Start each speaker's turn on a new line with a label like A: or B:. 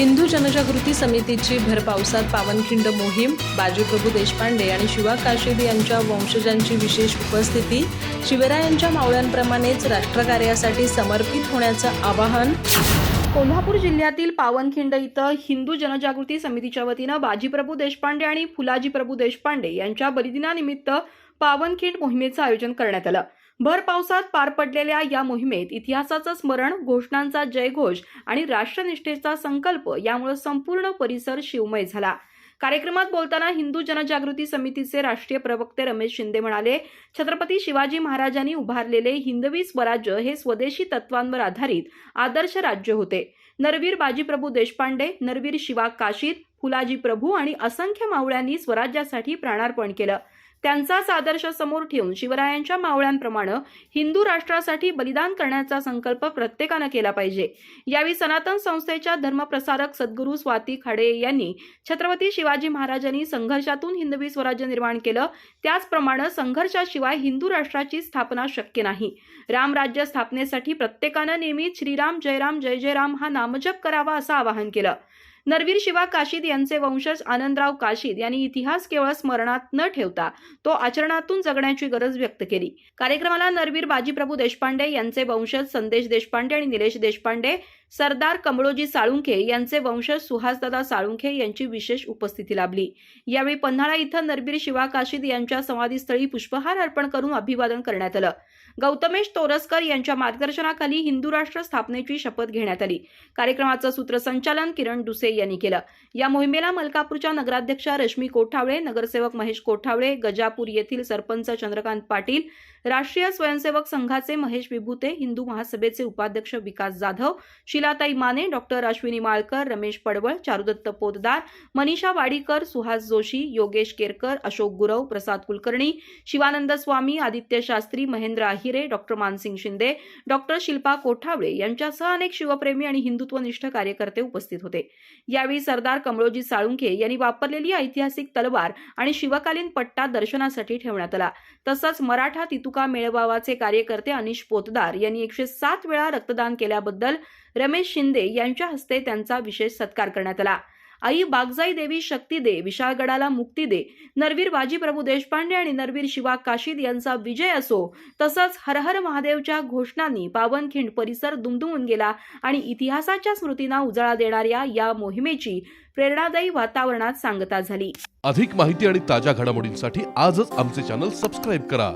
A: हिंदू जनजागृती समितीची भर पावसात पावनखिंड मोहीम, बाजीप्रभू देशपांडे आणि शिवा काशीद यांच्या वंशजांची विशेष उपस्थिती, शिवरायांच्या मावळ्यांप्रमाणेच राष्ट्रकार्यासाठी समर्पित होण्याचं आवाहन. कोल्हापूर जिल्ह्यातील पावनखिंड इथं हिंदू जनजागृती समितीच्या वतीनं बाजीप्रभू देशपांडे आणि फुलाजीप्रभू देशपांडे यांच्या बलिदिनानिमित्त पावनखिंड मोहिमेचं आयोजन करण्यात आलं. भर पावसात पार पडलेल्या या मोहिमेत इतिहासाचं स्मरण, घोषणांचा जयघोष आणि राष्ट्रनिष्ठेचा संकल्प यामुळे संपूर्ण परिसर शिवमय झाला. कार्यक्रमात बोलताना हिंदू जनजागृती समितीचे राष्ट्रीय प्रवक्ते रमेश शिंदे म्हणाले, छत्रपती शिवाजी महाराजांनी उभारलेले हिंदवी स्वराज्य हे स्वदेशी तत्वांवर आधारित आदर्श राज्य होते. नरवीर बाजीप्रभू देशपांडे, नरवीर शिवा काशीद, फुलाजी प्रभू आणि असंख्य मावळ्यांनी स्वराज्यासाठी प्राणार्पण केलं. त्यांचाच आदर्श समोर ठेवून शिवरायांच्या मावळ्यांप्रमाणे हिंदू राष्ट्रासाठी बलिदान करण्याचा संकल्प प्रत्येकानं केला पाहिजे. यावेळी सनातन संस्थेच्या धर्मप्रसारक सद्गुरू स्वाती खाडे यांनी छत्रपती शिवाजी महाराजांनी संघर्षातून हिंदवी स्वराज्य निर्माण केलं, त्याचप्रमाणे संघर्षाशिवाय हिंदू राष्ट्राची स्थापना शक्य नाही. रामराज्य स्थापनेसाठी प्रत्येकानं नेहमीच श्रीराम जय राम जय जय राम हा नामजप करावा असं आवाहन केलं. नरवीर शिवा काशीद यांचे वंशज आनंदराव काशीद यांनी इतिहास केवळ स्मरणात न ठेवता तो आचरणातून जगण्याची गरज व्यक्त केली. कार्यक्रमाला नरवीर बाजीप्रभू देशपांडे यांचे वंशज संदेश देशपांडे आणि निलेश देशपांडे, सरदार कमळोजी साळुंखे यांचे वंशज सुहासदादा साळुंखे यांची विशेष उपस्थिती लाभली. यावेळी पन्हाळा इथं नरवीर शिवा काशीद यांच्या समाधीस्थळी पुष्पहार अर्पण करून अभिवादन करण्यात आलं. गौतमेश तोरसकर यांच्या मार्गदर्शनाखाली हिंदू राष्ट्र स्थापनेची शपथ घेण्यात आली. कार्यक्रमाचं सूत्रसंचालन किरण डुसे यांनी केलं. या मोहिमेला मलकापूरच्या नगराध्यक्षा रश्मी कोठावळे, नगरसेवक महेश कोठावळे, गजापूर येथील सरपंच चंद्रकांत पाटील, राष्ट्रीय स्वयंसेवक संघाचे महेश विभूते, हिंदू महासभेचे उपाध्यक्ष विकास जाधव, शिलाताई माने, डॉक्टर अश्विनी माळकर, रमेश पडवळ, चारुदत्त पोतदार, मनीषा वाडीकर, सुहास जोशी, योगेश केरकर, अशोक गुरव, प्रसाद कुलकर्णी, शिवानंद स्वामी, आदित्य शास्त्री, महेंद्र आहिरे, डॉक्टर मानसिंग शिंदे, डॉक्टर शिल्पा कोठावळे यांच्यासह अनेक शिवप्रेमी आणि हिंदुत्वनिष्ठ कार्यकर्ते उपस्थित होते. यावेळी सरदार कमळोजी साळुंखे यांनी वापरलेली ऐतिहासिक तलवार आणि शिवकालीन पट्टा दर्शनासाठी ठेवण्यात आला. तसंच मराठा तितुका मेळावाचे कार्यकर्ते अनिश पोतदार यांनी 107 वेळा रक्तदान केल्याबद्दल रमेश शिंदे यांच्या हस्ते त्यांचा विशेष सत्कार करण्यात आला. आई बागजाई देवी शक्ती दे, विशाळगडाला मुक्ती दे, नरवीर बाजीप्रभू देशपांडे आणि नरवीर शिवा काशीद यांचा विजय असो, तसंच हर हर महादेवच्या घोषणांनी पावनखिंड परिसर दुमदुमून गेला आणि इतिहासाच्या स्मृतींना उजाळा देणाऱ्या या मोहिमेची प्रेरणादायी वातावरणात सांगता झाली.
B: अधिक माहिती आणि ताज्या घडामोडींसाठी आजच आमचे चॅनल सबस्क्राईब करा.